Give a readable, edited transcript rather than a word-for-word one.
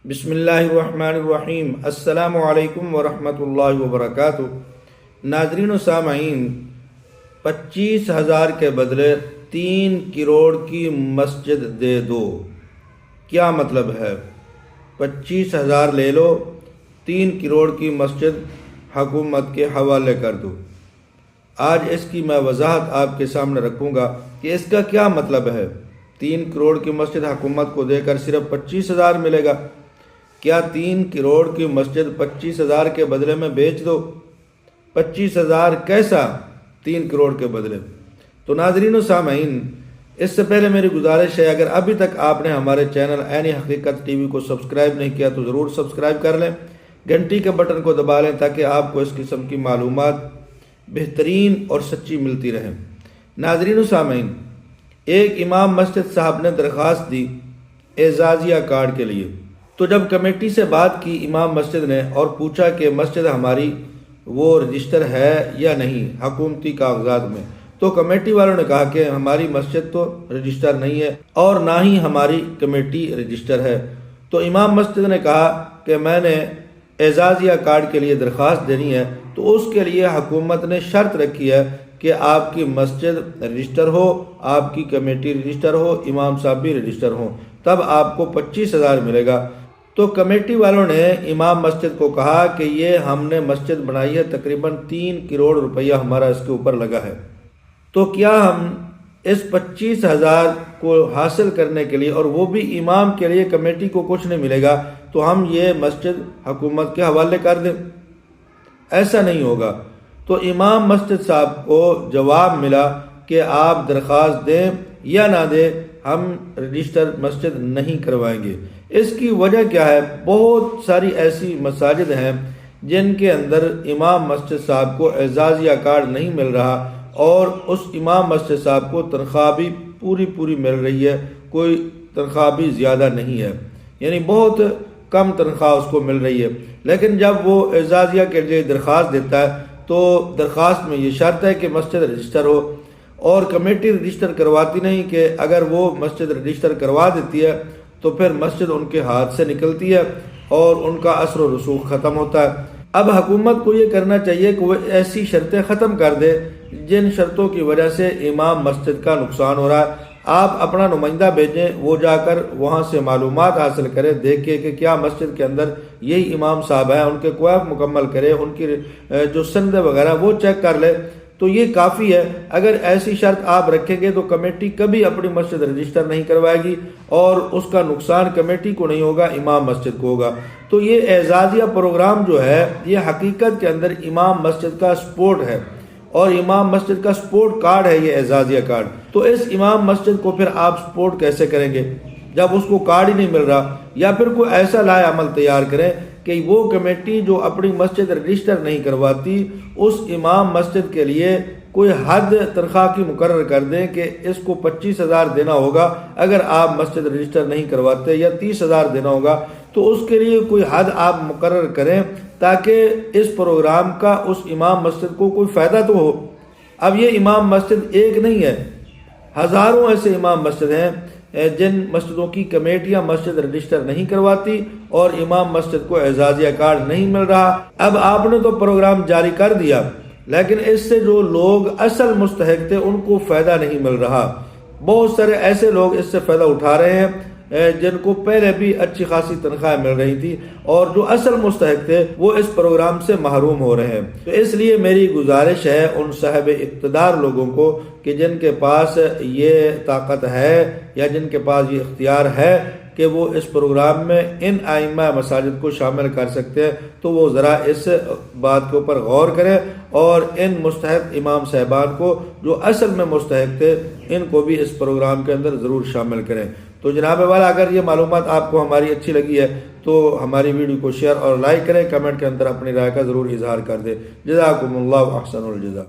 بسم اللہ الرحمن الرحیم۔ السلام علیکم ورحمۃ اللہ وبرکاتہ۔ ناظرین و سامعین، 25,000 کے بدلے 3 کروڑ کی مسجد دے دو، کیا مطلب ہے؟ 25,000 لے لو، 3 کروڑ کی مسجد حکومت کے حوالے کر دو۔ آج اس کی میں وضاحت آپ کے سامنے رکھوں گا کہ اس کا کیا مطلب ہے۔ 3 کروڑ کی مسجد حکومت کو دے کر صرف 25,000 ملے گا؟ کیا 3 کروڑ کی مسجد 25,000 کے بدلے میں بیچ دو؟ 25,000 کیسا 3 کروڑ کے بدلے؟ تو ناظرین و سامعین، اس سے پہلے میری گزارش ہے، اگر ابھی تک آپ نے ہمارے چینل عین حقیقت ٹی وی کو سبسکرائب نہیں کیا تو ضرور سبسکرائب کر لیں، گھنٹی کے بٹن کو دبا لیں تاکہ آپ کو اس قسم کی معلومات بہترین اور سچی ملتی رہیں۔ ناظرین و سامعین، ایک امام مسجد صاحب نے درخواست دی اعزازیہ کارڈ کے لیے، تو جب کمیٹی سے بات کی امام مسجد نے اور پوچھا کہ مسجد ہماری وہ رجسٹر ہے یا نہیں حکومتی کاغذات میں، تو کمیٹی والوں نے کہا کہ ہماری مسجد تو رجسٹر نہیں ہے اور نہ ہی ہماری کمیٹی رجسٹر ہے۔ تو امام مسجد نے کہا کہ میں نے اعزازیہ کارڈ کے لیے درخواست دینی ہے، تو اس کے لیے حکومت نے شرط رکھی ہے کہ آپ کی مسجد رجسٹر ہو، آپ کی کمیٹی رجسٹر ہو، امام صاحب بھی رجسٹر ہوں، تب آپ کو 25,000 ملے گا۔ تو کمیٹی والوں نے امام مسجد کو کہا کہ یہ ہم نے مسجد بنائی ہے، تقریباً 3 کروڑ روپیہ ہمارا اس کے اوپر لگا ہے، تو کیا ہم اس 25,000 کو حاصل کرنے کے لیے، اور وہ بھی امام کے لیے کمیٹی کو کچھ نہیں ملے گا، تو ہم یہ مسجد حکومت کے حوالے کر دیں؟ ایسا نہیں ہوگا۔ تو امام مسجد صاحب کو جواب ملا کہ آپ درخواست دیں یا نہ دیں، ہم رجسٹر مسجد نہیں کروائیں گے۔ اس کی وجہ کیا ہے؟ بہت ساری ایسی مساجد ہیں جن کے اندر امام مسجد صاحب کو اعزازیہ کارڈ نہیں مل رہا، اور اس امام مسجد صاحب کو تنخواہ بھی پوری مل رہی ہے، کوئی تنخواہ بھی زیادہ نہیں ہے، یعنی بہت کم تنخواہ اس کو مل رہی ہے۔ لیکن جب وہ اعزازیہ کے لیے درخواست دیتا ہے تو درخواست میں یہ شرط ہے کہ مسجد رجسٹر ہو، اور کمیٹی رجسٹر کرواتی نہیں، کہ اگر وہ مسجد رجسٹر کروا دیتی ہے تو پھر مسجد ان کے ہاتھ سے نکلتی ہے اور ان کا اثر و رسوخ ختم ہوتا ہے۔ اب حکومت کو یہ کرنا چاہیے کہ وہ ایسی شرطیں ختم کر دے جن شرطوں کی وجہ سے امام مسجد کا نقصان ہو رہا ہے۔ آپ اپنا نمائندہ بھیجیں، وہ جا کر وہاں سے معلومات حاصل کرے، دیکھے کہ کیا مسجد کے اندر یہی امام صاحب ہیں، ان کے کویت مکمل کرے، ان کی جو سند وغیرہ وہ چیک کر لے، تو یہ کافی ہے۔ اگر ایسی شرط آپ رکھیں گے تو کمیٹی کبھی اپنی مسجد رجسٹر نہیں کروائے گی، اور اس کا نقصان کمیٹی کو نہیں ہوگا، امام مسجد کو ہوگا۔ تو یہ اعزازیہ پروگرام جو ہے، یہ حقیقت کے اندر امام مسجد کا سپورٹ ہے، اور امام مسجد کا سپورٹ کارڈ ہے یہ اعزازیہ کارڈ۔ تو اس امام مسجد کو پھر آپ سپورٹ کیسے کریں گے جب اس کو کارڈ ہی نہیں مل رہا؟ یا پھر کوئی ایسا لائے عمل تیار کریں کہ وہ کمیٹی جو اپنی مسجد رجسٹر نہیں کرواتی، اس امام مسجد کے لیے کوئی حد تنخواہ کی مقرر کر دیں کہ اس کو 25,000 دینا ہوگا اگر آپ مسجد رجسٹر نہیں کرواتے، یا 30,000 دینا ہوگا، تو اس کے لیے کوئی حد آپ مقرر کریں تاکہ اس پروگرام کا اس امام مسجد کو کوئی فائدہ تو ہو۔ اب یہ امام مسجد ایک نہیں ہے، ہزاروں ایسے امام مسجد ہیں جن مسجدوں کی کمیٹیاں مسجد رجسٹر نہیں کرواتی اور امام مسجد کو اعزازیہ کارڈ نہیں مل رہا۔ اب آپ نے تو پروگرام جاری کر دیا، لیکن اس سے جو لوگ اصل مستحق تھے ان کو فائدہ نہیں مل رہا۔ بہت سارے ایسے لوگ اس سے فائدہ اٹھا رہے ہیں جن کو پہلے بھی اچھی خاصی تنخواہ مل رہی تھی، اور جو اصل مستحق تھے وہ اس پروگرام سے محروم ہو رہے ہیں۔ تو اس لیے میری گزارش ہے ان صاحب اقتدار لوگوں کو کہ جن کے پاس یہ طاقت ہے یا جن کے پاس یہ اختیار ہے کہ وہ اس پروگرام میں ان ائمہ مساجد کو شامل کر سکتے ہیں، تو وہ ذرا اس بات کے اوپر غور کریں، اور ان مستحق امام صاحبان کو جو اصل میں مستحق تھے ان کو بھی اس پروگرام کے اندر ضرور شامل کریں۔ تو جناب والا، اگر یہ معلومات آپ کو ہماری اچھی لگی ہے تو ہماری ویڈیو کو شیئر اور لائک کریں، کمنٹ کے اندر اپنی رائے کا ضرور اظہار کر دیں۔ جزاکم اللہ احسن الجزا۔